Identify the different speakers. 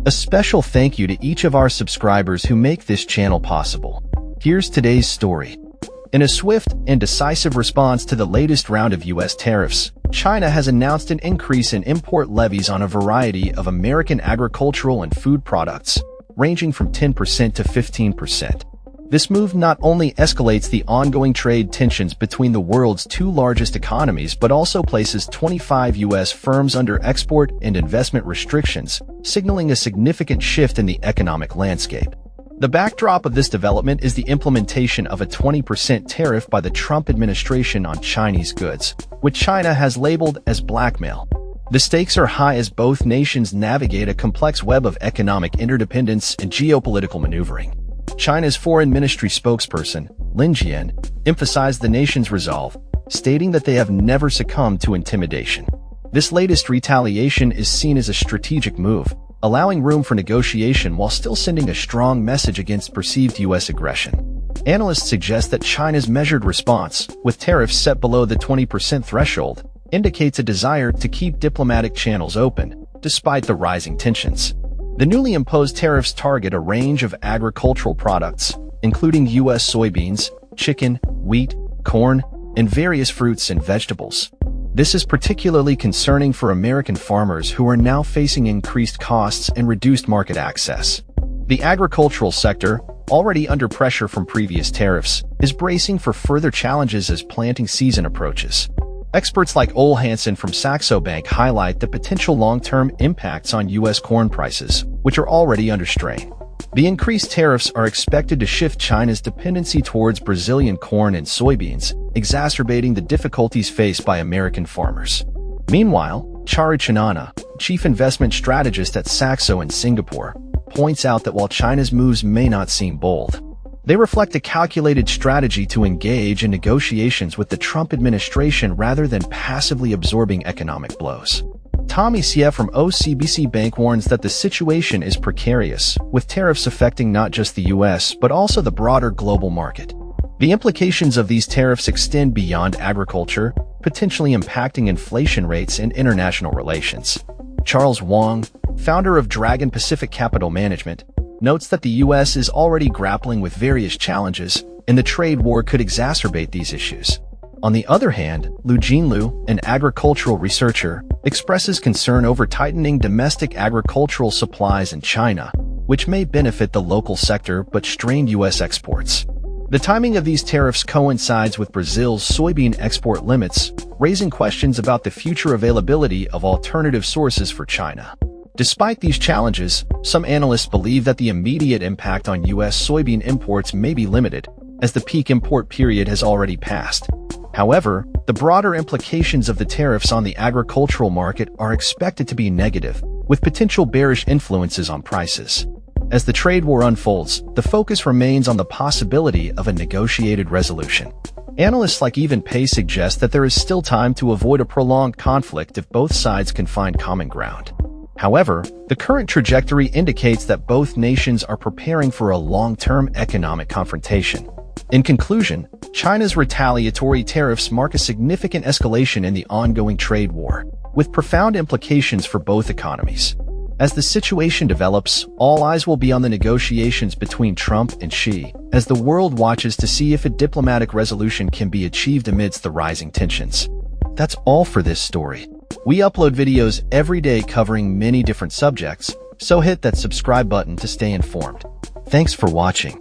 Speaker 1: A special thank you to each of our subscribers who make this channel possible. Here's today's story. In a swift and decisive response to the latest round of U.S. tariffs, China has announced an increase in import levies on a variety of American agricultural and food products, ranging from 10% to 15%. This move not only escalates the ongoing trade tensions between the world's two largest economies but also places 25 U.S. firms under export and investment restrictions, signaling a significant shift in the economic landscape. The backdrop of this development is the implementation of a 20% tariff by the Trump administration on Chinese goods, which China has labeled as blackmail. The stakes are high as both nations navigate a complex web of economic interdependence and geopolitical maneuvering. China's foreign ministry spokesperson, Lin Jian, emphasized the nation's resolve, stating that they have never succumbed to intimidation. This latest retaliation is seen as a strategic move, allowing room for negotiation while still sending a strong message against perceived U.S. aggression. Analysts suggest that China's measured response, with tariffs set below the 20% threshold, indicates a desire to keep diplomatic channels open, despite the rising tensions. The newly imposed tariffs target a range of agricultural products, including U.S. soybeans, chicken, wheat, corn, and various fruits and vegetables. This is particularly concerning for American farmers who are now facing increased costs and reduced market access. The agricultural sector, already under pressure from previous tariffs, is bracing for further challenges as planting season approaches. Experts like Ole Hansen from Saxo Bank highlight the potential long-term impacts on U.S. corn prices, which are already under strain. The increased tariffs are expected to shift China's dependency towards Brazilian corn and soybeans, exacerbating the difficulties faced by American farmers. Meanwhile, Charu Chanana, chief investment strategist at Saxo in Singapore, points out that while China's moves may not seem bold, they reflect a calculated strategy to engage in negotiations with the Trump administration rather than passively absorbing economic blows. Tommy Xie from OCBC Bank warns that the situation is precarious, with tariffs affecting not just the U.S. but also the broader global market. The implications of these tariffs extend beyond agriculture, potentially impacting inflation rates and international relations. Charles Wang, founder of Dragon Pacific Capital Management, notes that the U.S. is already grappling with various challenges, and the trade war could exacerbate these issues. On the other hand, Lu Jinlu, an agricultural researcher, expresses concern over tightening domestic agricultural supplies in China, which may benefit the local sector but strain U.S. exports. The timing of these tariffs coincides with Brazil's soybean export limits, raising questions about the future availability of alternative sources for China. Despite these challenges, some analysts believe that the immediate impact on U.S. soybean imports may be limited, as the peak import period has already passed. However, the broader implications of the tariffs on the agricultural market are expected to be negative, with potential bearish influences on prices. As the trade war unfolds, the focus remains on the possibility of a negotiated resolution. Analysts like Evan Pei suggest that there is still time to avoid a prolonged conflict if both sides can find common ground. However, the current trajectory indicates that both nations are preparing for a long-term economic confrontation. In conclusion, China's retaliatory tariffs mark a significant escalation in the ongoing trade war, with profound implications for both economies. As the situation develops, all eyes will be on the negotiations between Trump and Xi, as the world watches to see if a diplomatic resolution can be achieved amidst the rising tensions. That's all for this story. We upload videos every day covering many different subjects, so hit that subscribe button to stay informed. Thanks for watching.